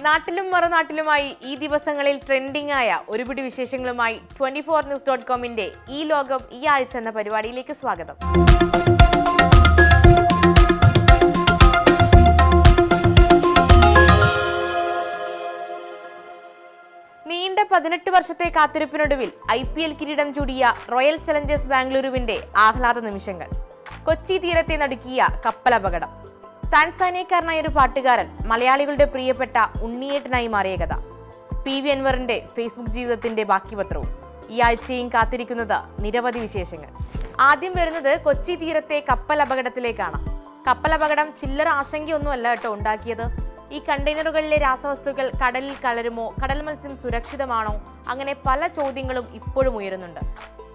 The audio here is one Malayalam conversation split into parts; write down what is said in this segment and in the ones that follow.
നാട്ടിലും മറുനാട്ടിലുമായി ഈ ദിവസങ്ങളിൽ ട്രെൻഡിംഗ് ആയ ഒരുപിടി വിശേഷങ്ങളുമായി 24news.comന്റെ ഈ ലോകം ഈ ആഴ്ച എന്ന പരിപാടിയിലേക്ക് സ്വാഗതം. നീണ്ട 18 വർഷത്തെ കാത്തിരിപ്പിനൊടുവിൽ IPL കിരീടം ചൂടിയ റോയൽ ചലഞ്ചേഴ്സ് ബാംഗ്ലൂരുവിന്റെ ആഹ്ലാദ നിമിഷങ്ങൾ. കൊച്ചി തീരത്തെ നടുക്കിയ കപ്പലപകടം. താൻസാനിയക്കാരനായ ഒരു പാട്ടുകാരൻ മലയാളികളുടെ പ്രിയപ്പെട്ട ഉണ്ണിയേട്ടനായി മാറിയ കഥ. PV അൻവറിന്റെ ഫേസ്ബുക്ക് ജീവിതത്തിന്റെ ബാക്കി പത്രവും. ഈ ആഴ്ചയും കാത്തിരിക്കുന്നത് നിരവധി വിശേഷങ്ങൾ. ആദ്യം വരുന്നത് കൊച്ചി തീരത്തെ കപ്പൽ അപകടത്തിലേക്കാണ്. കപ്പലപകടം ചില്ലറ ആശങ്കയൊന്നുമല്ല കേട്ടോ ഉണ്ടാക്കിയത്. ഈ കണ്ടെയ്നറുകളിലെ രാസവസ്തുക്കൾ കടലിൽ കലരുമോ, കടൽ മത്സ്യം സുരക്ഷിതമാണോ, അങ്ങനെ പല ചോദ്യങ്ങളും ഇപ്പോഴും ഉയരുന്നുണ്ട്.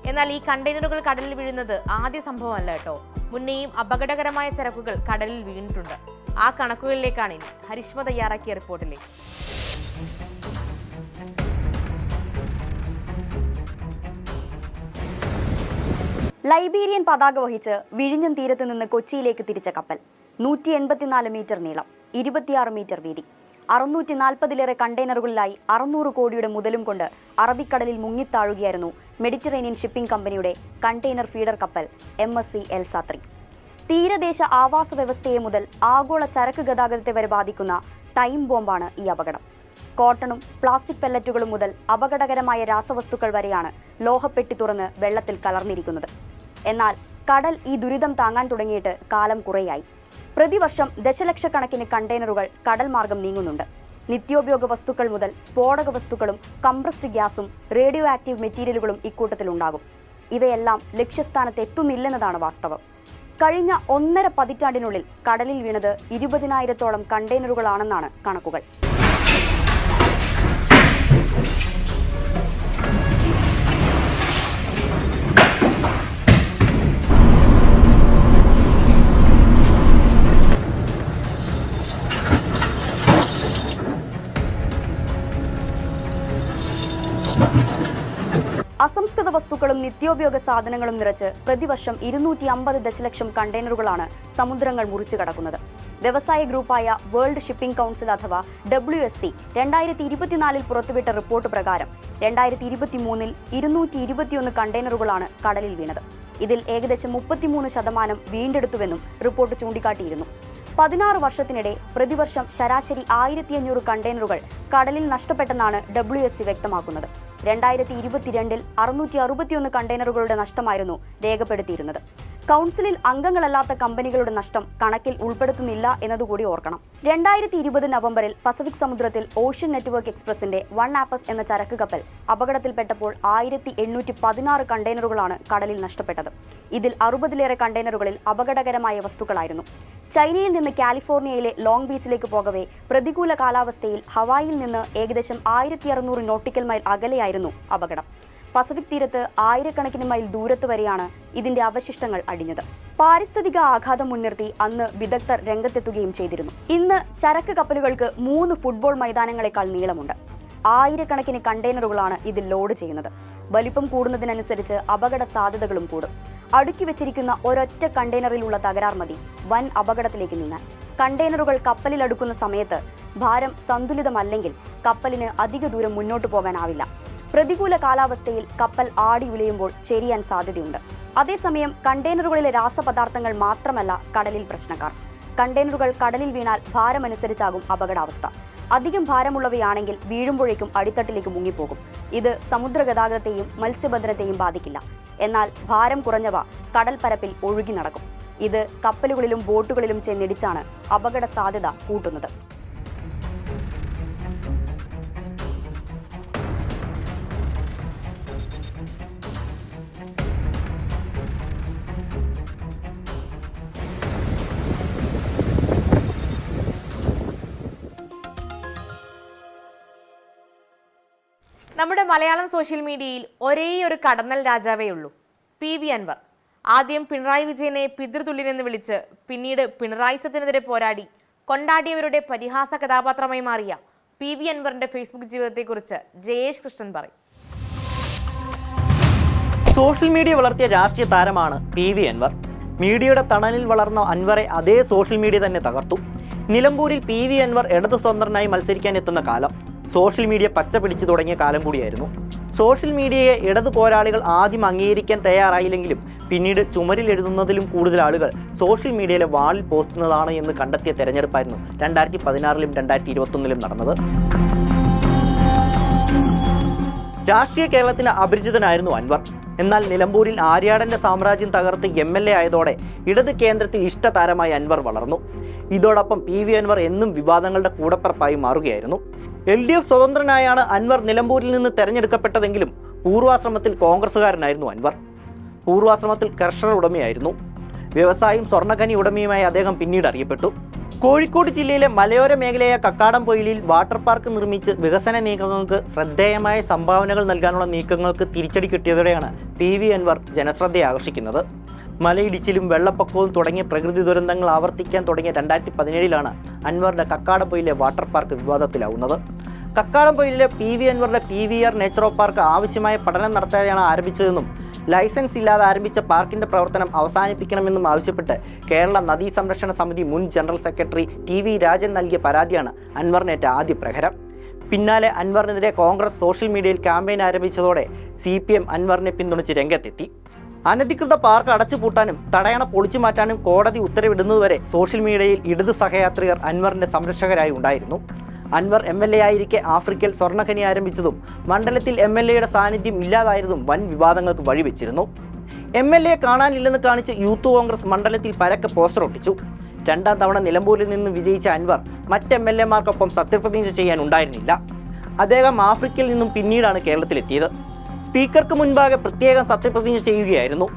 എന്നാൽ ഈ കണ്ടെയ്നറുകൾ കടലിൽ വീഴുന്നത് ആദ്യ സംഭവമല്ല കേട്ടോ. മുന്നേയും അപകടകരമായ ചരക്കുകൾ കടലിൽ വീണിട്ടുണ്ട്. ആ കണക്കുകളിലേക്കാണ് ഇനി ഹരിഷ്മ തയ്യാറാക്കിയ റിപ്പോർട്ടിലേക്ക്. ലൈബീരിയൻ പതാക വഹിച്ച് വിഴിഞ്ഞം തീരത്ത് നിന്ന് കൊച്ചിയിലേക്ക് തിരിച്ച കപ്പൽ. 184 മീറ്റർ നീളം, 26 മീറ്റർ വീതി, 640-ലേറെ കണ്ടെയ്നറുകളിലായി 600 കോടിയുടെ മുതലും കൊണ്ട് അറബിക്കടലിൽ മുങ്ങിത്താഴുകയായിരുന്നു മെഡിറ്ററേനിയൻ ഷിപ്പിംഗ് കമ്പനിയുടെ കണ്ടെയ്നർ ഫീഡർ കപ്പൽ MSC എൽസ 3. തീരദേശ ആവാസ വ്യവസ്ഥയെ മുതൽ ആഗോള ചരക്ക് ഗതാഗതത്തെ വരെ ബാധിക്കുന്ന ടൈം ബോംബാണ് ഈ അപകടം. കോട്ടണും പ്ലാസ്റ്റിക് പെല്ലറ്റുകളും മുതൽ അപകടകരമായ രാസവസ്തുക്കൾ വരെയാണ് ലോഹപ്പെട്ടി തുറന്ന് വെള്ളത്തിൽ കലർന്നിരിക്കുന്നത്. എന്നാൽ കടൽ ഈ ദുരിതം താങ്ങാൻ തുടങ്ങിയിട്ട് കാലം കുറേയായി. പ്രതിവർഷം ദശലക്ഷക്കണക്കിന് കണ്ടെയ്നറുകൾ കടൽ മാർഗം നീങ്ങുന്നുണ്ട്. നിത്യോപയോഗ വസ്തുക്കൾ മുതൽ സ്ഫോടക വസ്തുക്കളും കംപ്രസ്ഡ് ഗ്യാസും റേഡിയോ ആക്റ്റീവ് മെറ്റീരിയലുകളും ഇക്കൂട്ടത്തിലുണ്ടാകും. ഇവയെല്ലാം ലക്ഷ്യസ്ഥാനത്ത് എത്തുന്നില്ലെന്നതാണ് വാസ്തവം. കഴിഞ്ഞ 1.5 പതിറ്റാണ്ടിനുള്ളിൽ കടലിൽ വീണത് 20,000-ഓളം കണ്ടെയ്നറുകളാണെന്നാണ് കണക്കുകൾ. അസംസ്കൃത വസ്തുക്കളും നിത്യോപയോഗ സാധനങ്ങളും നിറച്ച് പ്രതിവർഷം 250 ദശലക്ഷം കണ്ടെയ്നറുകളാണ് സമുദ്രങ്ങൾ മുറിച്ചു കടക്കുന്നത്. വ്യവസായ ഗ്രൂപ്പായ വേൾഡ് ഷിപ്പിംഗ് കൗൺസിൽ അഥവാ WSC 2024 പുറത്തുവിട്ട റിപ്പോർട്ട് പ്രകാരം 2023 221 കണ്ടെയ്നറുകളാണ് കടലിൽ വീണത്. ഇതിൽ ഏകദേശം 33% വീണ്ടെടുത്തുവെന്നും റിപ്പോർട്ട് ചൂണ്ടിക്കാട്ടിയിരുന്നു. 16 വർഷത്തിനിടെ പ്രതിവർഷം ശരാശരി 1500 കണ്ടെയ്നറുകൾ കടലിൽ നഷ്ടപ്പെട്ടെന്നാണ് WSC വ്യക്തമാക്കുന്നത്. 2022 661 കണ്ടെയ്നറുകളുടെ നഷ്ടമായിരുന്നു രേഖപ്പെടുത്തിയിരുന്നത്. കൗൺസിലിൽ അംഗങ്ങളല്ലാത്ത കമ്പനികളുടെ നഷ്ടം കണക്കിൽ ഉൾപ്പെടുത്തുന്നില്ല എന്നതുകൂടി ഓർക്കണം. 2020 നവംബറിൽ പസഫിക് സമുദ്രത്തിൽ ഓഷ്യൻ നെറ്റ്വർക്ക് എക്സ്പ്രസിന്റെ വൺ ആപ്പസ് എന്ന ചരക്ക് കപ്പൽ അപകടത്തിൽപ്പെട്ടപ്പോൾ 1816 കണ്ടെയ്നറുകളാണ് കടലിൽ നഷ്ടപ്പെട്ടത്. ഇതിൽ 60-ലേറെ കണ്ടെയ്നറുകളിൽ അപകടകരമായ വസ്തുക്കളായിരുന്നു. ചൈനയിൽ നിന്ന് കാലിഫോർണിയയിലെ ലോങ് ബീച്ചിലേക്ക് പോകവേ പ്രതികൂല കാലാവസ്ഥയിൽ ഹവായിൽ നിന്ന് ഏകദേശം 1600 നോട്ടിക്കൽ മൈൽ അകലെയായിരുന്നു അപകടം. പസഫിക് തീരത്ത് ആയിരക്കണക്കിന് മൈൽ ദൂരത്ത് വരെയാണ് ഇതിന്റെ അവശിഷ്ടങ്ങൾ അടിഞ്ഞത്. പാരിസ്ഥിതിക ആഘാതം മുൻനിർത്തി അന്ന് വിദഗ്ധർ രംഗത്തെത്തുകയും ചെയ്തിരുന്നു. ഇന്ന് ചരക്ക് കപ്പലുകൾക്ക് 3 ഫുട്ബോൾ മൈതാനങ്ങളെക്കാൾ നീളമുണ്ട്. ആയിരക്കണക്കിന് കണ്ടെയ്നറുകളാണ് ഇതിൽ ലോഡ് ചെയ്യുന്നത്. വലിപ്പം കൂടുന്നതിനനുസരിച്ച് അപകട സാധ്യതകളും കൂടും. അടുക്കി വെച്ചിരിക്കുന്ന ഒരൊറ്റ കണ്ടെയ്നറിലുള്ള തകരാർ മതി വൻ അപകടത്തിലേക്ക് നീങ്ങാൻ. കണ്ടെയ്നറുകൾ കപ്പലിൽ അടുക്കുന്ന സമയത്ത് ഭാരം സന്തുലിതമല്ലെങ്കിൽ കപ്പലിന് അധിക ദൂരം മുന്നോട്ട് പോകാനാവില്ല. പ്രതികൂല കാലാവസ്ഥയിൽ കപ്പൽ ആടി ഉലയുമ്പോൾ ചെരിയാൻ സാധ്യതയുണ്ട്. അതേസമയം കണ്ടെയ്നറുകളിലെ രാസപദാർത്ഥങ്ങൾ മാത്രമല്ല കടലിൽ പ്രശ്നക്കാർ. കണ്ടെയ്നറുകൾ കടലിൽ വീണാൽ ഭാരമനുസരിച്ചാകും അപകടാവസ്ഥ. അധികം ഭാരമുള്ളവയാണെങ്കിൽ വീഴുമ്പോഴേക്കും അടിത്തട്ടിലേക്ക് മുങ്ങിപ്പോകും. ഇത് സമുദ്ര ഗതാഗതത്തെയും മത്സ്യബന്ധനത്തെയും ബാധിക്കില്ല. എന്നാൽ ഭാരം കുറഞ്ഞവ കടൽപ്പരപ്പിൽ ഒഴുകി നടക്കും. ഇത് കപ്പലുകളിലും ബോട്ടുകളിലും ചെന്നിടിച്ചാണ് അപകട സാധ്യത കൂട്ടുന്നത്. നമ്മുടെ മലയാളം സോഷ്യൽ മീഡിയയിൽ ഒരേയൊരു കടന്നൽ രാജാവേ ഉള്ളൂ, PV അൻവർ. ആദ്യം പിണറായി വിജയനെ പിതൃതുല്യനെന്ന് വിളിച്ച് പിന്നീട് പിണറായിസത്തിനെതിരെ പോരാടി കൊണ്ടാടിയവരുടെ പരിഹാസ കഥാപാത്രമായി മാറിയ PV അൻവറിന്റെ ഫേസ്ബുക്ക് ജീവിതത്തെക്കുറിച്ച് ജയേഷ് കൃഷ്ണൻ പറയും. സോഷ്യൽ മീഡിയ വളർത്തിയ രാഷ്ട്രീയ താരമാണ് PV അൻവർ. മീഡിയയുടെ തണലിൽ വളർന്ന അൻവറെ അതേ സോഷ്യൽ മീഡിയ തന്നെ തകർത്തു. നിലമ്പൂരിൽ PV അൻവർ ഇടത് സ്വതന്ത്രനായി മത്സരിക്കാൻ എത്തുന്ന കാലം സോഷ്യൽ മീഡിയ പച്ച പിടിച്ചു തുടങ്ങിയ കാലം കൂടിയായിരുന്നു. സോഷ്യൽ മീഡിയയെ ഇടതു പോരാളികൾ ആദ്യം അംഗീകരിക്കാൻ തയ്യാറായില്ലെങ്കിലും പിന്നീട് ചുമരിൽ എഴുതുന്നതിലും കൂടുതൽ ആളുകൾ സോഷ്യൽ മീഡിയയിലെ വാളിൽ പോസ്റ്റുന്നതാണ് എന്ന് കണ്ടെത്തിയ തെരഞ്ഞെടുപ്പായിരുന്നു 2016-ലും 2021-ലും നടന്നത്. രാഷ്ട്രീയ കേരളത്തിന് അപരിചിതനായിരുന്നു അൻവർ. എന്നാൽ നിലമ്പൂരിൽ ആര്യാടന്റെ സാമ്രാജ്യം തകർത്ത് MLA ആയതോടെ ഇടത് കേന്ദ്രത്തിൽ ഇഷ്ടതാരമായി അൻവർ വളർന്നു. ഇതോടൊപ്പം PV അൻവർ എന്നും വിവാദങ്ങളുടെ കൂടപ്പിറപ്പായി മാറുകയായിരുന്നു. LDF സ്വതന്ത്രനായാണ് അൻവർ നിലമ്പൂരിൽ നിന്ന് തെരഞ്ഞെടുക്കപ്പെട്ടതെങ്കിലും പൂർവാശ്രമത്തിൽ കോൺഗ്രസ്സുകാരനായിരുന്നു അൻവർ. പൂർവാശ്രമത്തിൽ കർഷക ഉടമയായിരുന്നു. വ്യവസായിയും സ്വർണ്ണഖനി ഉടമയുമായി അദ്ദേഹം പിന്നീട് അറിയപ്പെട്ടു. കോഴിക്കോട് ജില്ലയിലെ മലയോര മേഖലയായ കക്കാടംപൊയിലിൽ വാട്ടർ പാർക്ക് നിർമ്മിച്ച് വികസന നീക്കങ്ങൾക്ക് ശ്രദ്ധേയമായ സംഭാവനകൾ നൽകാനുള്ള നീക്കങ്ങൾക്ക് തിരിച്ചടി കിട്ടിയതോടെയാണ് PV അൻവർ ജനശ്രദ്ധയെ ആകർഷിക്കുന്നത്. മലയിടിച്ചിലും വെള്ളപ്പൊക്കവും തുടങ്ങിയ പ്രകൃതി ദുരന്തങ്ങൾ ആവർത്തിക്കാൻ തുടങ്ങിയ 2017-ലാണ് അൻവറിന്റെ കക്കാടംപൊയിലെ വാട്ടർ പാർക്ക് വിവാദത്തിലാവുന്നത്. കക്കാടംപൊയിലെ PV അൻവറിന്റെ PVR നേച്ചറോ പാർക്ക് ആവശ്യമായ പഠനം നടത്താതെയാണ് ആരംഭിച്ചതെന്നും ലൈസൻസ് ഇല്ലാതെ ആരംഭിച്ച പാർക്കിന്റെ പ്രവർത്തനം അവസാനിപ്പിക്കണമെന്നും ആവശ്യപ്പെട്ട് കേരള നദീ സംരക്ഷണ സമിതി മുൻ ജനറൽ സെക്രട്ടറി TV രാജൻ നൽകിയ പരാതിയാണ് അൻവറിനേറ്റ ആദ്യ പ്രഹരം. പിന്നാലെ അൻവറിനെതിരെ കോൺഗ്രസ് സോഷ്യൽ മീഡിയയിൽ ക്യാമ്പയിൻ ആരംഭിച്ചതോടെ CPM അൻവറിനെ പിന്തുണച്ച് രംഗത്തെത്തി. അനധികൃത പാർക്ക് അടച്ചുപൂട്ടാനും തടയണ പൊളിച്ചു മാറ്റാനും കോടതി ഉത്തരവിടുന്നതുവരെ സോഷ്യൽ മീഡിയയിൽ ഇടതു സഹയാത്രികർ അൻവറിന്റെ സംരക്ഷകരായി ഉണ്ടായിരുന്നു. അൻവർ MLA ആയിരിക്കെ ആഫ്രിക്കയിൽ സ്വർണ്ണഖനി ആരംഭിച്ചതും മണ്ഡലത്തിൽ MLA-യുടെ സാന്നിധ്യം ഇല്ലാതായതും വൻ വിവാദങ്ങൾക്ക് വഴിവെച്ചിരുന്നു. MLA കാണാനില്ലെന്ന് കാണിച്ച് യൂത്ത് കോൺഗ്രസ് മണ്ഡലത്തിൽ പരക്കെ പോസ്റ്റർ ഒട്ടിച്ചു. 2ാം തവണ നിലമ്പൂരിൽ നിന്ന് വിജയിച്ച അൻവർ മറ്റ് MLA-മാർക്കൊപ്പം സത്യപ്രതിജ്ഞ ചെയ്യാൻ ഉണ്ടായിരുന്നില്ല. അദ്ദേഹം ആഫ്രിക്കയിൽ നിന്നും പിന്നീടാണ് കേരളത്തിലെത്തിയത്. സ്പീക്കർക്ക് മുൻപാകെ പ്രത്യേകം സത്യപ്രതിജ്ഞ ചെയ്യുകയായിരുന്നു.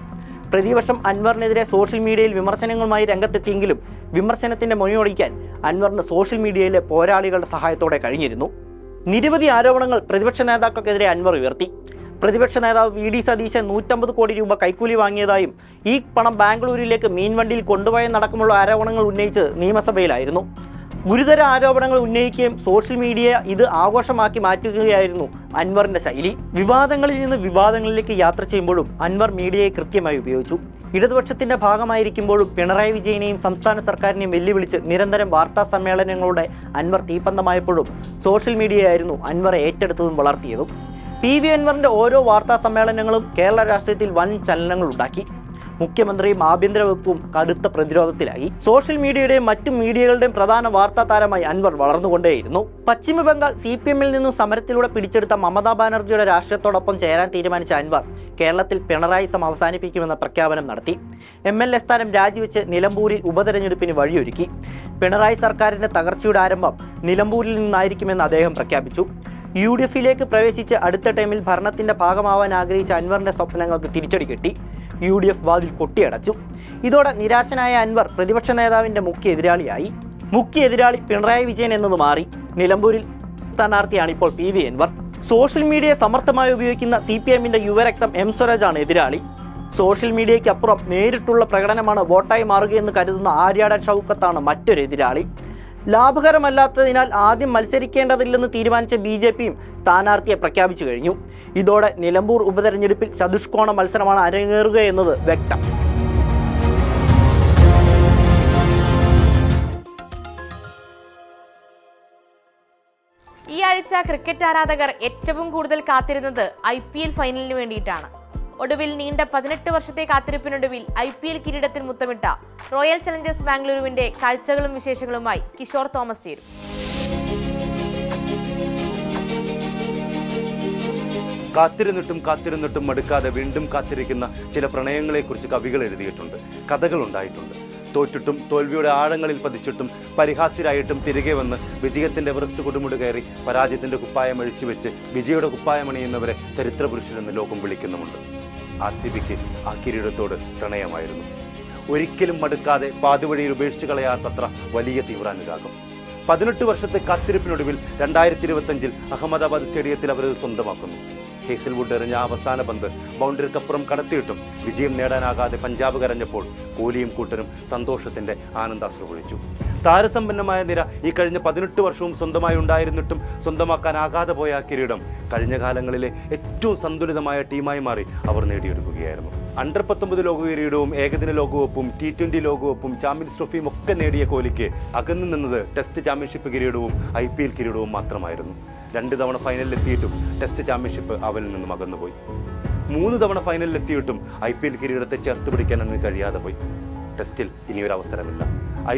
പ്രതിവർഷം അൻവറിനെതിരെ സോഷ്യൽ മീഡിയയിൽ വിമർശനങ്ങളുമായി രംഗത്തെത്തിയെങ്കിലും വിമർശനത്തിന്റെ മൊഴിയൊടിക്കാൻ അൻവറിന് സോഷ്യൽ മീഡിയയിലെ പോരാളികളുടെ സഹായത്തോടെ കഴിഞ്ഞിരുന്നു. നിരവധി ആരോപണങ്ങൾ പ്രതിപക്ഷ നേതാക്കൾക്കെതിരെ അൻവർ ഉയർത്തി. പ്രതിപക്ഷ നേതാവ് VD സതീശൻ 150 കോടി രൂപ കൈക്കൂലി വാങ്ങിയതായും ഈ പണം ബാംഗ്ലൂരിലേക്ക് മീൻവണ്ടിയിൽ കൊണ്ടുപോയെന്നടക്കമുള്ള ആരോപണങ്ങൾ ഉന്നയിച്ച് നിയമസഭയിലായിരുന്നു. ഗുരുതര ആരോപണങ്ങൾ ഉന്നയിക്കുകയും സോഷ്യൽ മീഡിയ ഇത് ആഘോഷമാക്കി മാറ്റുകയായിരുന്നു അൻവറിന്റെ ശൈലി. വിവാദങ്ങളിൽ നിന്ന് വിവാദങ്ങളിലേക്ക് യാത്ര ചെയ്യുമ്പോഴും അൻവർ മീഡിയയെ കൃത്യമായി ഉപയോഗിച്ചു. ഇടതുപക്ഷത്തിന്റെ ഭാഗമായിരിക്കുമ്പോഴും പിണറായി വിജയനെയും സംസ്ഥാന സർക്കാരിനെയും വെല്ലുവിളിച്ച് നിരന്തരം വാർത്താ സമ്മേളനങ്ങളുടെ അൻവർ തീപ്പന്തമായപ്പോഴും സോഷ്യൽ മീഡിയയായിരുന്നു അൻവറെ ഏറ്റെടുത്തതും വളർത്തിയതും. PV അൻവറിന്റെ ഓരോ വാർത്താ സമ്മേളനങ്ങളും കേരള രാഷ്ട്രീയത്തിൽ വൻ ചലനങ്ങൾ ഉണ്ടാക്കി. മുഖ്യമന്ത്രിയും ആഭ്യന്തര വകുപ്പും കടുത്ത പ്രതിരോധത്തിലായി. സോഷ്യൽ മീഡിയയുടെയും മറ്റു മീഡിയകളുടെയും പ്രധാന വാർത്താ താരമായി അൻവർ വളർന്നുകൊണ്ടേയിരുന്നു. പശ്ചിമ ബംഗാൾ CPM-ൽ നിന്നും സമരത്തിലൂടെ പിടിച്ചെടുത്ത മമതാ ബാനർജിയുടെ രാഷ്ട്രീയത്തോടൊപ്പം ചേരാൻ തീരുമാനിച്ച അൻവർ കേരളത്തിൽ പിണറായിസം അവസാനിപ്പിക്കുമെന്ന പ്രഖ്യാപനം നടത്തി. MLA സ്ഥാനം രാജിവെച്ച് നിലമ്പൂരിൽ ഉപതെരഞ്ഞെടുപ്പിന് വഴിയൊരുക്കി. പിണറായി സർക്കാരിന്റെ തകർച്ചയുടെ ആരംഭം നിലമ്പൂരിൽ നിന്നായിരിക്കുമെന്ന് അദ്ദേഹം പ്രഖ്യാപിച്ചു. UDF-ലേക്ക് പ്രവേശിച്ച് അടുത്ത ടൈമിൽ ഭരണത്തിന്റെ ഭാഗമാവാൻ ആഗ്രഹിച്ച അൻവറിന്റെ സ്വപ്നങ്ങൾക്ക് തിരിച്ചടി കിട്ടി. UDF വാതിൽ കൊട്ടിയടച്ചു. ഇതോടെ നിരാശനായ അൻവർ പ്രതിപക്ഷ നേതാവിന്റെ മുഖ്യ എതിരാളിയായി. മുഖ്യ എതിരാളി പിണറായി വിജയൻ എന്നത് മാറി. നിലമ്പൂരിൽ സ്ഥാനാർത്ഥിയാണ് ഇപ്പോൾ PV അൻവർ. സോഷ്യൽ മീഡിയയെ സമർത്ഥമായി ഉപയോഗിക്കുന്ന CPM-ന്റെ യുവരക്തം M സ്വരാജാണ് എതിരാളി. സോഷ്യൽ മീഡിയയ്ക്കപ്പുറം നേരിട്ടുള്ള പ്രകടനമാണ് വോട്ടായി മാറുകയെന്ന് കരുതുന്ന ആര്യാടൻ ഷൗക്കത്താണ് മറ്റൊരു എതിരാളി. ലാഭകരമല്ലാത്തതിനാൽ ആദ്യം മത്സരിക്കേണ്ടതില്ലെന്ന് തീരുമാനിച്ച BJP-യും സ്ഥാനാർത്ഥിയെ പ്രഖ്യാപിച്ചു കഴിഞ്ഞു. ഇതോടെ നിലമ്പൂർ ഉപതെരഞ്ഞെടുപ്പിൽ ചതുഷ്കോണ മത്സരമാണ് അരങ്ങേറുക എന്നത് വ്യക്തം. ഈ ആഴ്ച ക്രിക്കറ്റ് ആരാധകർ ഏറ്റവും കൂടുതൽ കാത്തിരുന്നത് IPL ഫൈനലിന് വേണ്ടിയിട്ടാണ്. ഒടുവിൽ നീണ്ട 18 വർഷത്തെ കാത്തിരിപ്പിനൊടുവിൽ IPL കിരീടത്തിൽ മുത്തമിട്ട റോയൽ ചലഞ്ചേഴ്സ് ബാംഗ്ലൂരുവിന്റെ കാഴ്ചകളും വിശേഷങ്ങളുമായി കിഷോർ തോമസ് ചേരും. കാത്തിരുന്നിട്ടും മടുക്കാതെ വീണ്ടും കാത്തിരിക്കുന്ന ചില പ്രണയങ്ങളെക്കുറിച്ച് കവികൾ എഴുതിയിട്ടുണ്ട്, കഥകൾ ഉണ്ടായിട്ടുണ്ട്. തോറ്റിട്ടും തോൽവിയുടെ ആഴങ്ങളിൽ പതിച്ചിട്ടും പരിഹാസ്യരായിട്ടും തിരികെ വന്ന് വിജയത്തിന്റെ എവറസ്റ്റ് കൊടുമുടി കയറി പരാജയത്തിന്റെ കുപ്പായം അഴിച്ചുവെച്ച് വിജയുടെ കുപ്പായമണിയുന്നവരെ ചരിത്രപുരുഷനെന്ന് ലോകം വിളിക്കുന്നുമുണ്ട്. RCBക്ക് ആ കിരീടത്തോട് പ്രണയമായിരുന്നു. ഒരിക്കലും മടുക്കാതെ പാതിവഴിയിൽ ഉപേക്ഷിച്ച് കളയാത്തത്ര വലിയ തീവ്രാനുരാഗം. 18 വർഷത്തെ കാത്തിരിപ്പിനൊടുവിൽ 2025-ൽ അഹമ്മദാബാദ് സ്റ്റേഡിയത്തിൽ അവരത് സ്വന്തമാക്കുന്നു. ഹേസൽവുഡ് എറിഞ്ഞ അവസാന പന്ത് ബൗണ്ടറിക്കപ്പുറം കടത്തിയിട്ടും വിജയം നേടാനാകാതെ പഞ്ചാബ് കരഞ്ഞപ്പോൾ കോഹ്ലിയും കൂട്ടരും സന്തോഷത്തിന്റെ ആനന്ദാശ്രു പൊഴിച്ചു. താരസമ്പന്നമായ നിര ഈ കഴിഞ്ഞ 18 വർഷവും സ്വന്തമായി ഉണ്ടായിരുന്നിട്ടും സ്വന്തമാക്കാനാകാതെ പോയ ആ കിരീടം കഴിഞ്ഞ കാലങ്ങളിലെ ഏറ്റവും സന്തുലിതമായ ടീമായി മാറി അവർ നേടിയെടുക്കുകയായിരുന്നു. അണ്ടർ 19 ലോക കിരീടവും ഏകദിന ലോകകപ്പും T20 ലോകകപ്പും ചാമ്പ്യൻസ് ട്രോഫിയും ഒക്കെ നേടിയ കോഹ്ലിക്ക് അകന്നു നിന്നത് ടെസ്റ്റ് ചാമ്പ്യൻഷിപ്പ് കിരീടവും IPL കിരീടവും മാത്രമായിരുന്നു. 2 തവണ ഫൈനലിലെത്തിയിട്ടും ടെസ്റ്റ് ചാമ്പ്യൻഷിപ്പ് അവനിൽ നിന്നും അകന്നുപോയി. 3 തവണ ഫൈനലിലെത്തിയിട്ടും IPL കിരീടത്തെ ചേർത്ത് പിടിക്കാൻ അവന് കഴിയാതെ പോയി. ടെസ്റ്റിൽ ഇനിയൊരു അവസരമില്ല.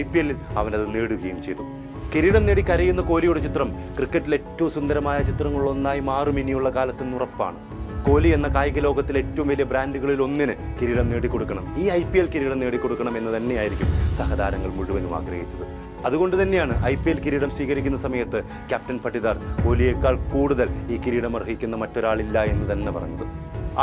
IPLൽ അവനത് നേടുകയും ചെയ്തു. കിരീടം നേടി കരയുന്ന കോഹ്ലിയുടെ ചിത്രം ക്രിക്കറ്റിലെ ഏറ്റവും സുന്ദരമായ ചിത്രങ്ങളൊന്നായി മാറും ഇനിയുള്ള കാലത്തെന്ന് ഉറപ്പാണ്. കോഹ്ലി എന്ന കായിക ലോകത്തിലെ ഏറ്റവും വലിയ ബ്രാൻഡുകളിൽ ഒന്നിന് കിരീടം നേടിക്കൊടുക്കണം, ഈ IPL കിരീടം നേടിക്കൊടുക്കണം എന്ന് തന്നെയായിരിക്കും സഹതാരങ്ങൾ മുഴുവനും ആഗ്രഹിച്ചത്. അതുകൊണ്ട് തന്നെയാണ് IPL കിരീടം സ്വീകരിക്കുന്ന സമയത്ത് ക്യാപ്റ്റൻ പട്ടിദാർ കോഹ്ലിയേക്കാൾ കൂടുതൽ ഈ കിരീടം അർഹിക്കുന്ന മറ്റൊരാളില്ല എന്ന് തന്നെ പറഞ്ഞത്.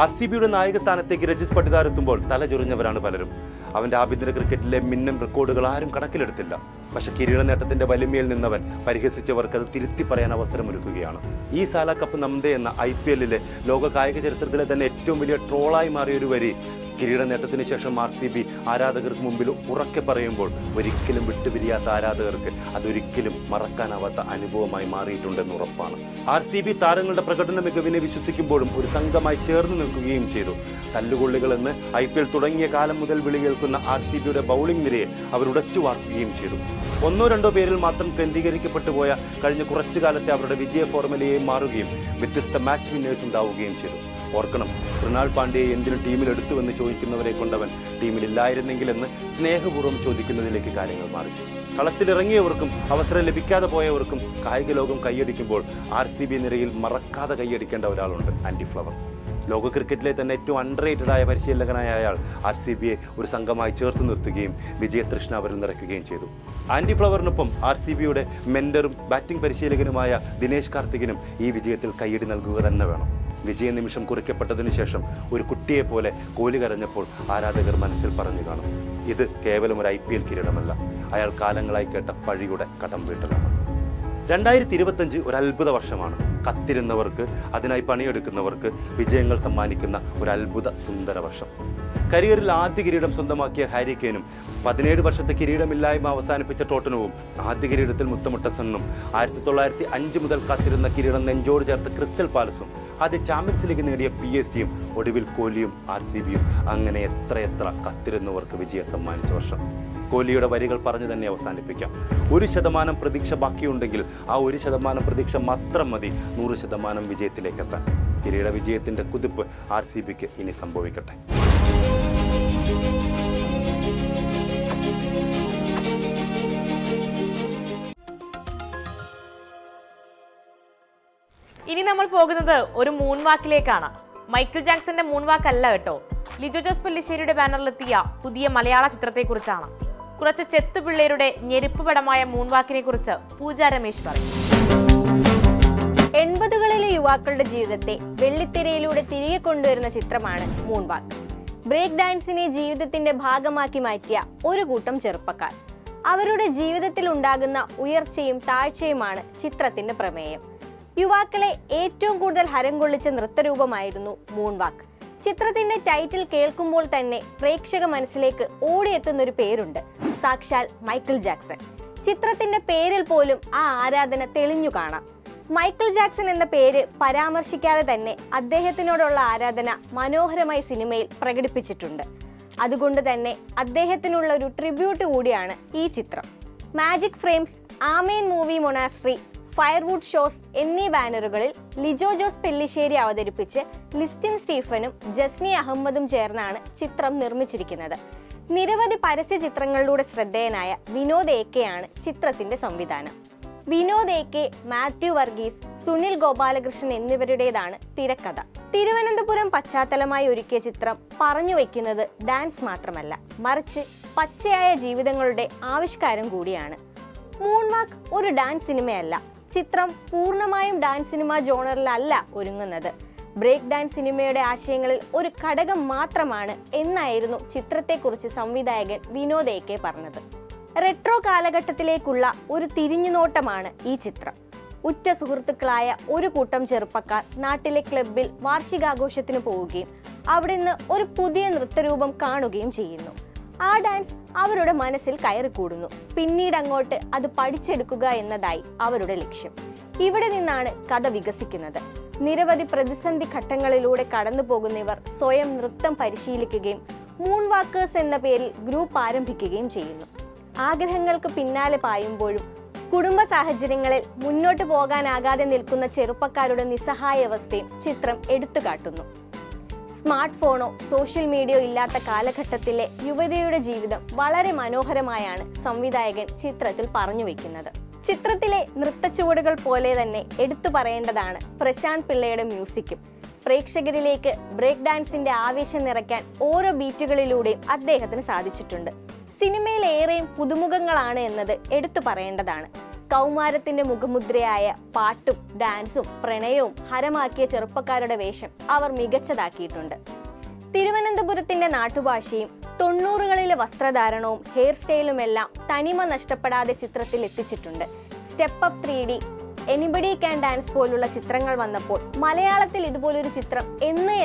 RCBയുടെ നായക സ്ഥാനത്തേക്ക് രജിത് പട്ടിദാർ എത്തുമ്പോൾ തല ചൊറിഞ്ഞവരാണ് പലരും. അവൻ്റെ ആഭ്യന്തര ക്രിക്കറ്റിലെ മിന്നം റെക്കോർഡുകൾ ആരും കണക്കിലെടുത്തില്ല. പക്ഷെ കിരീട നേട്ടത്തിന്റെ വലിമയിൽ നിന്നവൻ പരിഹസിച്ചവർക്ക് അത് തിരുത്തി പറയാൻ അവസരമൊരുക്കുകയാണ്. ഈ സാല കപ്പ് നംദേ എന്ന IPLലെ ലോക കായിക ചരിത്രത്തിലെ തന്നെ ഏറ്റവും വലിയ ട്രോളായി മാറിയൊരു വരി കിരീട നേട്ടത്തിന് ശേഷം RCB ആരാധകർക്ക് മുമ്പിൽ ഉറക്കെ പറയുമ്പോൾ ഒരിക്കലും വിട്ടുപിരിയാത്ത ആരാധകർക്ക് അതൊരിക്കലും മറക്കാനാവാത്ത അനുഭവമായി മാറിയിട്ടുണ്ടെന്ന് ഉറപ്പാണ്. RCB താരങ്ങളുടെ പ്രകടന മികവിനെ വിശ്വസിക്കുമ്പോഴും ഒരു സംഘമായി ചേർന്ന് നിൽക്കുകയും ചെയ്തു. തല്ലുകൊള്ളികളെന്ന് IPL തുടങ്ങിയ കാലം മുതൽ വിളി കേൾക്കുന്ന RCBയുടെ ബൗളിംഗ് നിരയെ അവർ ഉടച്ചു വാർക്കുകയും ചെയ്തു. 1-2 പേരിൽ മാത്രം കേന്ദ്രീകരിക്കപ്പെട്ടു പോയ കഴിഞ്ഞ കുറച്ചു കാലത്തെ അവരുടെ വിജയ ഫോർമുലയെ മാറുകയും വ്യത്യസ്ത മാച്ച് വിന്നേഴ്സ് ഉണ്ടാവുകയും ചെയ്തു. ഓർക്കണം, കൃണാൽ പാണ്ഡ്യയെ എന്തിനു ടീമിലെടുത്തുവെന്ന് ചോദിക്കുന്നവരെ കൊണ്ടവൻ ടീമിലില്ലായിരുന്നെങ്കിലെന്ന് സ്നേഹപൂർവ്വം ചോദിക്കുന്നതിലേക്ക് കാര്യങ്ങൾ മാറി. കളത്തിലിറങ്ങിയവർക്കും അവസരം ലഭിക്കാതെ പോയവർക്കും കായിക ലോകം കൈയടിക്കുമ്പോൾ RCB നിരയിൽ മറക്കാതെ കൈയടിക്കേണ്ട ഒരാളുണ്ട്, ആൻഡി ഫ്ലവർ. ലോക ക്രിക്കറ്റിലെ തന്നെ ഏറ്റവും അണ്ടർറേറ്റഡായ പരിശീലകനായ അയാൾ RCBയെ ഒരു സംഘമായി ചേർത്ത് നിർത്തുകയും വിജയതൃഷ്ണ അവരിൽ നിറയ്ക്കുകയും ചെയ്തു. ആൻഡി ഫ്ലവറിനൊപ്പം RCBയുടെ മെന്ററും ബാറ്റിംഗ് പരിശീലകനുമായ ദിനേശ് കാർത്തികിനും ഈ വിജയത്തിൽ കൈയടി നൽകുക തന്നെ വേണം. വിജയ നിമിഷം കുറിക്കപ്പെട്ടതിനു ശേഷം ഒരു കുട്ടിയെ പോലെ കോഹ്ലി കരഞ്ഞപ്പോൾ ആരാധകർ മനസ്സിൽ പറഞ്ഞു കാണും, ഇത് കേവലം ഒരു IPL കിരീടമല്ല, അയാൾ കാലങ്ങളായി കേട്ട പഴിയുടെ കടം വീട്ടലാണ്. 2025 ഒരു അത്ഭുത വർഷമാണ്. കത്തിരുന്നവർക്ക്, അതിനായി പണിയെടുക്കുന്നവർക്ക് വിജയങ്ങൾ സമ്മാനിക്കുന്ന ഒരു അത്ഭുത സുന്ദര വർഷം. കരിയറിൽ ആദ്യ കിരീടം സ്വന്തമാക്കിയ ഹാരി കെയ്നും 17 വർഷത്തെ കിരീടമില്ലായ്മ അവസാനിപ്പിച്ച ടോട്ടനവും ആദ്യ കിരീടത്തിൽ മുത്തമിട്ട സണ്ണും 1905 മുതൽ കാത്തിരുന്ന കിരീടം നെഞ്ചോട് ചേർത്ത ക്രിസ്റ്റൽ പാലസും ആദ്യ ചാമ്പ്യൻസ് ലീഗ് നേടിയ PSG-യും ഒടുവിൽ കോഹ്ലിയും RCB-യും അങ്ങനെ എത്രയെത്ര കത്തിരുന്നവർക്ക് വിജയം സമ്മാനിച്ച വർഷം. കോഹ്ലിയുടെ വരികൾ പറഞ്ഞു തന്നെ അവസാനിപ്പിക്കാം. 1% പ്രതീക്ഷ ബാക്കിയുണ്ടെങ്കിൽ ആ 1% പ്രതീക്ഷ മാത്രം മതി 100% വിജയത്തിലേക്കെത്താൻ. കിരീട വിജയത്തിന്റെ കുതിപ്പ് RCB-ക്ക് ഇനി സംഭവിക്കട്ടെ. ഇനി നമ്മൾ പോകുന്നത് ഒരു മൂൺ വാക്കിലേക്കാണ്. മൈക്കിൾ ജാക്സന്റെ മൂൺ വാക്കല്ല കേട്ടോ, ലിജോ ജോസ് പല്ലിശ്ശേരിയുടെ ബാനറിലെത്തിയ പുതിയ മലയാള ചിത്രത്തെക്കുറിച്ചാണ്. കുറച്ച് ചെത്തുപിള്ളേരുടെ ഞെരുപ്പ് പടമായ മൂൺ വാക്കിനെ കുറിച്ച് പൂജ രമേശ് പറയും. 80കളിലെ യുവാക്കളുടെ ജീവിതത്തെ വെള്ളിത്തിരയിലൂടെ തിരികെ കൊണ്ടുവരുന്ന ചിത്രമാണ് മൂൺ വാക്ക്. ബ്രേക്ക് ഡാൻസിനെ ജീവിതത്തിന്റെ ഭാഗമാക്കി മാറ്റിയ ഒരു കൂട്ടം ചെറുപ്പക്കാർ, അവരുടെ ജീവിതത്തിൽ ഉണ്ടാകുന്ന ഉയർച്ചയും താഴ്ചയുമാണ് ചിത്രത്തിന്റെ പ്രമേയം. യുവാക്കളെ ഏറ്റവും കൂടുതൽ ഹരം കൊള്ളിച്ച നൃത്തരൂപമായിരുന്നു മൂൺ വാക്ക്. ചിത്രത്തിന്റെ ടൈറ്റിൽ കേൾക്കുമ്പോൾ തന്നെ പ്രേക്ഷക മനസ്സിലേക്ക് ഓടിയെത്തുന്ന ഒരു പേരുണ്ട്, സാക്ഷാൽ മൈക്കിൾ ജാക്സൺ. ചിത്രത്തിന്റെ പേരിൽ പോലും ആ ആരാധന തെളിഞ്ഞു കാണാം. മൈക്കിൾ ജാക്സൺ എന്ന പേര് പരാമർശിക്കാതെ തന്നെ അദ്ദേഹത്തിനോടുള്ള ആരാധന മനോഹരമായി സിനിമയിൽ പ്രകടിപ്പിച്ചിട്ടുണ്ട്. അതുകൊണ്ട് തന്നെ അദ്ദേഹത്തിനുള്ള ഒരു ട്രിബ്യൂട്ട് കൂടിയാണ് ഈ ചിത്രം. മാജിക് ഫ്രെയിംസ്, ആമേൻ മൂവി മൊണാസ്ട്രി, ഫയർവുഡ് ഷോസ് എന്നീ ബാനറുകളിൽ ലിജോ ജോസ് പെല്ലിശ്ശേരി അവതരിപ്പിച്ച് ലിസ്റ്റിൻ സ്റ്റീഫനും ജസ്നി അഹമ്മദും ചേർന്നാണ് ചിത്രം നിർമ്മിച്ചിരിക്കുന്നത്. നിരവധി പരസ്യ ചിത്രങ്ങളിലൂടെ ശ്രദ്ധേയനായ വിനോദ് AK-യാണ് ചിത്രത്തിന്റെ സംവിധാനം. വിനോദ് AK, മാത്യു വർഗീസ്, സുനിൽ ഗോപാലകൃഷ്ണൻ എന്നിവരുടേതാണ് തിരക്കഥ. തിരുവനന്തപുരം പശ്ചാത്തലമായി ഒരുക്കിയ ചിത്രം പറഞ്ഞു വയ്ക്കുന്നത് ഡാൻസ് മാത്രമല്ല, മറിച്ച് പച്ചയായ ജീവിതങ്ങളുടെ ആവിഷ്കാരം കൂടിയാണ്. മൂൺ വാക്ക് ഒരു ഡാൻസ് സിനിമയല്ല. ചിത്രം പൂർണ്ണമായും ഡാൻസ് സിനിമ ജോണറിലല്ല ഒരുങ്ങുന്നത്. ബ്രേക്ക് ഡാൻസ് സിനിമയുടെ ആശയങ്ങളിൽ ഒരു ഘടകം മാത്രമാണ് എന്നായിരുന്നു ചിത്രത്തെക്കുറിച്ച് സംവിധായകൻ വിനോദ് AK പറഞ്ഞത്. റെട്രോ കാലഘട്ടത്തിലേക്കുള്ള ഒരു തിരിഞ്ഞുനോട്ടമാണ് ഈ ചിത്രം. ഉറ്റ സുഹൃത്തുക്കളായ ഒരു കൂട്ടം ചെറുപ്പക്കാർ നാട്ടിലെ ക്ലബിൽ വാർഷികാഘോഷത്തിന് പോവുകയും അവിടെ നിന്ന് ഒരു പുതിയ നൃത്തരൂപം കാണുകയും ചെയ്യുന്നു. ആ ഡാൻസ് അവരുടെ മനസ്സിൽ കയറിക്കൂടുന്നു. പിന്നീട് അങ്ങോട്ട് അത് പഠിച്ചെടുക്കുക എന്നതായി അവരുടെ ലക്ഷ്യം. ഇവിടെ നിന്നാണ് കഥ വികസിക്കുന്നത്. നിരവധി പ്രതിസന്ധി ഘട്ടങ്ങളിലൂടെ കടന്നു പോകുന്ന ഇവർ സ്വയം നൃത്തം പരിശീലിക്കുകയും മൂൺ വാക്കേഴ്സ് എന്ന പേരിൽ ഗ്രൂപ്പ് ആരംഭിക്കുകയും ചെയ്യുന്നു. ആഗ്രഹങ്ങൾക്ക് പിന്നാലെ പായുമ്പോഴും കുടുംബ സാഹചര്യങ്ങളിൽ മുന്നോട്ട് പോകാനാകാതെ നിൽക്കുന്ന ചെറുപ്പക്കാരുടെ നിസ്സഹായ അവസ്ഥയും ചിത്രം എടുത്തുകാട്ടുന്നു. സ്മാർട്ട് ഫോണോ സോഷ്യൽ മീഡിയയോ ഇല്ലാത്ത കാലഘട്ടത്തിലെ യുവതിയുടെ ജീവിതം വളരെ മനോഹരമായാണ് സംവിധായകൻ ചിത്രത്തിൽ പറഞ്ഞു വെക്കുന്നത്. ചിത്രത്തിലെ നൃത്തച്ചുവടുകൾ പോലെ തന്നെ എടുത്തു പറയേണ്ടതാണ് പ്രശാന്ത് പിള്ളയുടെ മ്യൂസിക്കും. പ്രേക്ഷകരിലേക്ക് ബ്രേക്ക് ഡാൻസിന്റെ ആവേശം നിറയ്ക്കാൻ ഓരോ ബീറ്റുകളിലൂടെയും അദ്ദേഹത്തിന് സാധിച്ചിട്ടുണ്ട്. സിനിമയിൽ ഏറെയും പുതുമുഖങ്ങളാണ് എന്നത് എടുത്തു പറയേണ്ടതാണ്. കൗമാരത്തിന്റെ മുഖമുദ്രയായ പാട്ടും ഡാൻസും പ്രണയവും ഹരമാക്കിയ ചെറുപ്പക്കാരുടെ വേഷം അവർ മികച്ചതാക്കിയിട്ടുണ്ട്. തിരുവനന്തപുരത്തിന്റെ നാട്ടുഭാഷയും 90കളിലെ വസ്ത്രധാരണവും ഹെയർ സ്റ്റൈലുമെല്ലാം തനിമ നഷ്ടപ്പെടാതെ ചിത്രത്തിൽ എത്തിച്ചിട്ടുണ്ട്. Step up 3D, anybody can dance പോലുള്ള ചിത്രങ്ങൾ വന്നപ്പോൾ മലയാളത്തിൽ ഇതുപോലൊരു ചിത്രം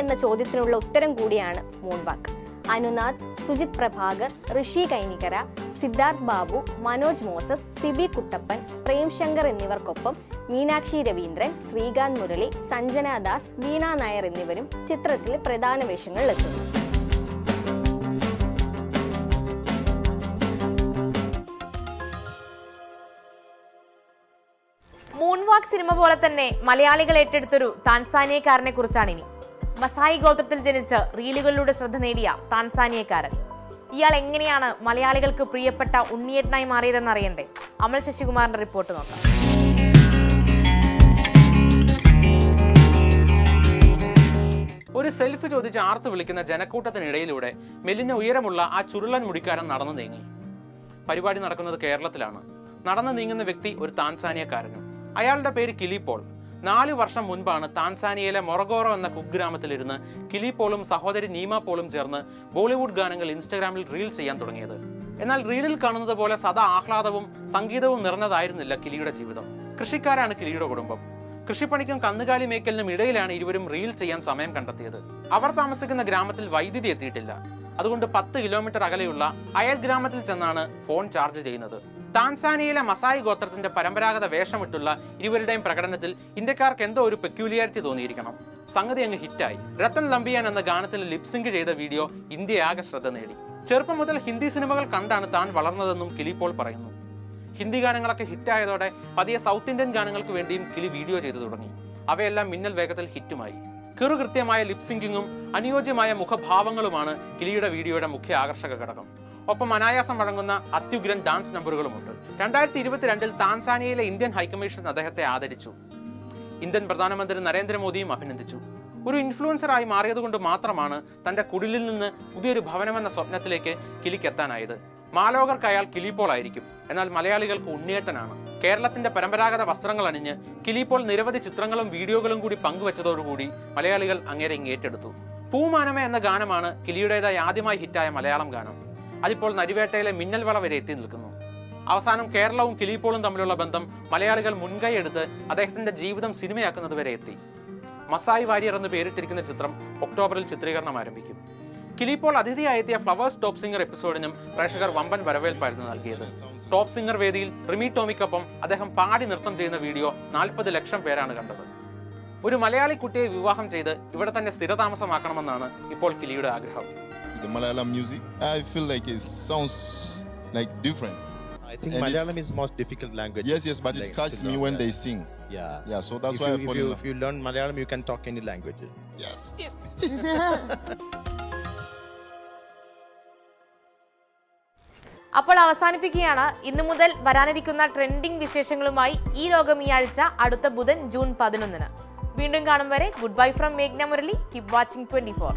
എന്ന ചോദ്യത്തിനുള്ള ഉത്തരം കൂടിയാണ് മൂൺ വാക്ക്. അനുനാഥ്, സുജിത് പ്രഭാകർ, ഋഷി കൈനികര, സിദ്ധാർത്ഥ് ബാബു, മനോജ് മോസസ്, സിബി കുട്ടപ്പൻ, പ്രേം ശങ്കർ എന്നിവർക്കൊപ്പം മീനാക്ഷി രവീന്ദ്രൻ, ശ്രീകാന്ത് മുരളി, സഞ്ജന ദാസ്, വീണ നായർ എന്നിവരും ചിത്രത്തിലെ പ്രധാന വേഷങ്ങളിലെത്തുന്നു. മൂൺ വാക്ക് സിനിമ പോലെ തന്നെ മലയാളികൾ ഏറ്റെടുത്തൊരു താൻസാനിയക്കാരനെ കുറിച്ചാണ് ഇനി. മസായി ഗോത്രത്തിൽ ജനിച്ച് റീലുകളിലൂടെ ശ്രദ്ധ നേടിയ താൻസാനിയക്കാരൻ. ഇയാൾ എങ്ങനെയാണ് മലയാളികൾക്ക് പ്രിയപ്പെട്ട ഉണ്ണിയേട്ടനായി മാറിയതെന്ന് അറിയണ്ടേ? അമൽ ശശികുമാറിന്റെ റിപ്പോർട്ട് നോക്കാം. ഒരു സെൽഫി ചോദിച്ച് ആർത്തു വിളിക്കുന്ന ജനക്കൂട്ടത്തിനിടയിലൂടെ മെലിഞ്ഞ ഉയരമുള്ള ആ ചുരുളൻ മുടിക്കാരൻ നടന്നു നീങ്ങി. പരിപാടി നടക്കുന്നത് കേരളത്തിലാണ്. നടന്നു നീങ്ങുന്ന വ്യക്തി ഒരു താൻസാനിയക്കാരനും. അയാളുടെ പേര് കിലിപോൾ. 4 വർഷം മുൻപാണ് താൻസാനിയയിലെ മൊറഗോറോ എന്ന കുഗ്രാമത്തിലിരുന്ന് കിലിപോളും സഹോദരി നീമ പോളും ചേർന്ന് ബോളിവുഡ് ഗാനങ്ങൾ ഇൻസ്റ്റഗ്രാമിൽ റീൽ ചെയ്യാൻ തുടങ്ങിയത്. എന്നാൽ റീലിൽ കാണുന്നത് പോലെ സദാ ആഹ്ലാദവും സംഗീതവും നിറഞ്ഞതായിരുന്നില്ല കിലിയുടെ ജീവിതം. കൃഷിക്കാരാണ് കിലിയുടെ കുടുംബം. കൃഷിപ്പണിക്കും കന്നുകാലി മേക്കലിനും ഇടയിലാണ് ഇരുവരും റീൽ ചെയ്യാൻ സമയം കണ്ടെത്തിയത്. അവർ താമസിക്കുന്ന ഗ്രാമത്തിൽ വൈദ്യുതി എത്തിയിട്ടില്ല. അതുകൊണ്ട് 10 കിലോമീറ്റർ അകലെയുള്ള അയൽ ഗ്രാമത്തിൽ ചെന്നാണ് ഫോൺ ചാർജ് ചെയ്യുന്നത്. താൻസാനിയയിലെ മസായി ഗോത്രത്തിന്റെ പരമ്പരാഗത വേഷമിട്ടുള്ള ഇരുവരുടെയും പ്രകടനത്തിൽ ഇന്ത്യക്കാർക്ക് എന്തോ ഒരു പെക്യൂലിയാരിറ്റി തോന്നിയിരിക്കണം. സംഗതി അങ്ങ് ഹിറ്റായി. രത്തൻ ലംബിയാൻ എന്ന ഗാനത്തിൽ ലിപ്സിങ്ക് ചെയ്ത വീഡിയോ ഇന്ത്യയാകെ ശ്രദ്ധ നേടി. ചെറുപ്പം മുതൽ ഹിന്ദി സിനിമകൾ കണ്ടാണ് താൻ വളർന്നതെന്നും കിലിപോൾ പറയുന്നു. ഹിന്ദി ഗാനങ്ങളൊക്കെ ഹിറ്റായതോടെ പതിയെ സൗത്ത് ഇന്ത്യൻ ഗാനങ്ങൾക്ക് വേണ്ടിയും കിലി വീഡിയോ ചെയ്തു തുടങ്ങി. അവയെല്ലാം മിന്നൽ വേഗത്തിൽ ഹിറ്റുമായി. കൃത്യമായ ലിപ്സിങ്കിങ്ങും അനുയോജ്യമായ മുഖഭാവങ്ങളുമാണ് കിലിയുടെ വീഡിയോയുടെ മുഖ്യ ആകർഷക ഘടകം. ഒപ്പം അനായാസം വഴങ്ങുന്ന അത്യുഗ്രൻ ഡാൻസ് നമ്പറുകളുമുണ്ട്. 2022 താൻസാനിയയിലെ ഇന്ത്യൻ ഹൈക്കമ്മീഷൻ അദ്ദേഹത്തെ ആദരിച്ചു. ഇന്ത്യൻ പ്രധാനമന്ത്രി നരേന്ദ്രമോദിയും അഭിനന്ദിച്ചു. ഒരു ഇൻഫ്ലുവൻസറായി മാറിയതുകൊണ്ട് മാത്രമാണ് തന്റെ കുടിലിൽ നിന്ന് പുതിയൊരു ഭവനമെന്ന സ്വപ്നത്തിലേക്ക് കിലിക്കെത്താനായത്. മാലോകർക്ക് അയാൾ കിലിപോൾ ആയിരിക്കും, എന്നാൽ മലയാളികൾക്ക് ഉണ്ണിയേട്ടനാണ്. കേരളത്തിന്റെ പരമ്പരാഗത വസ്ത്രങ്ങൾ അണിഞ്ഞ് കിലിപോൾ നിരവധി ചിത്രങ്ങളും വീഡിയോകളും കൂടി പങ്കുവച്ചതോടുകൂടി മലയാളികൾ അങ്ങേരെ ഏറ്റെടുത്തു. പൂമാനമേ എന്ന ഗാനമാണ് കിലിയുടേതായി ആദ്യമായി ഹിറ്റായ മലയാളം ഗാനം. അതിപ്പോൾ നരിവേട്ടയിലെ മിന്നൽ വള വരെ എത്തി നിൽക്കുന്നു. അവസാനം കേരളവും കിലിപോളും തമ്മിലുള്ള ബന്ധം മലയാളികൾ മുൻകൈ എടുത്ത് അദ്ദേഹത്തിന്റെ ജീവിതം സിനിമയാക്കുന്നത് വരെ എത്തി. മസായി വാരിയർ എന്ന് പേരിട്ടിരിക്കുന്ന ചിത്രം ഒക്ടോബറിൽ ചിത്രീകരണം ആരംഭിക്കും. കിലിപോൾ അതിഥിയായെത്തിയ ഫ്ലവേഴ്സ് ടോപ്പ് സിംഗർ എപ്പിസോഡിനും പ്രേക്ഷകർ വമ്പൻ വരവേൽപ്പായിരുന്നു നൽകിയത്. ടോപ്പ് സിംഗർ വേദിയിൽ റിമി ടോമിക്കൊപ്പം അദ്ദേഹം പാടി നൃത്തം ചെയ്യുന്ന വീഡിയോ 40 ലക്ഷം പേരാണ് കണ്ടത്. ഒരു മലയാളി കുട്ടിയെ വിവാഹം ചെയ്ത് ഇവിടെ തന്നെ സ്ഥിരതാമസമാക്കണമെന്നാണ് ഇപ്പോൾ കിലിയുടെ ആഗ്രഹം. The Malayalam music, I feel like it sounds like different. I think Malayalam is most difficult language. Yes, but it catches me when they sing. Yeah, so that's why I fall in love. If you learn Malayalam, you can talk any language. Yes. അപ്പോൾ അവസാനിപ്പിക്കുകയാണ്. ഇന്നു മുതൽ വരാനിരിക്കുന്ന ട്രെൻഡിംഗ് വിശേഷങ്ങളുമായി ഈ ലോകം ഈ ആഴ്ച അടുത്ത ബുധൻ ജൂൺ 11. വീണ്ടും കാണും വരെ ഗുഡ് ബൈ ഫ്രം മേഘ്ന മുരളി. Keep watching 24.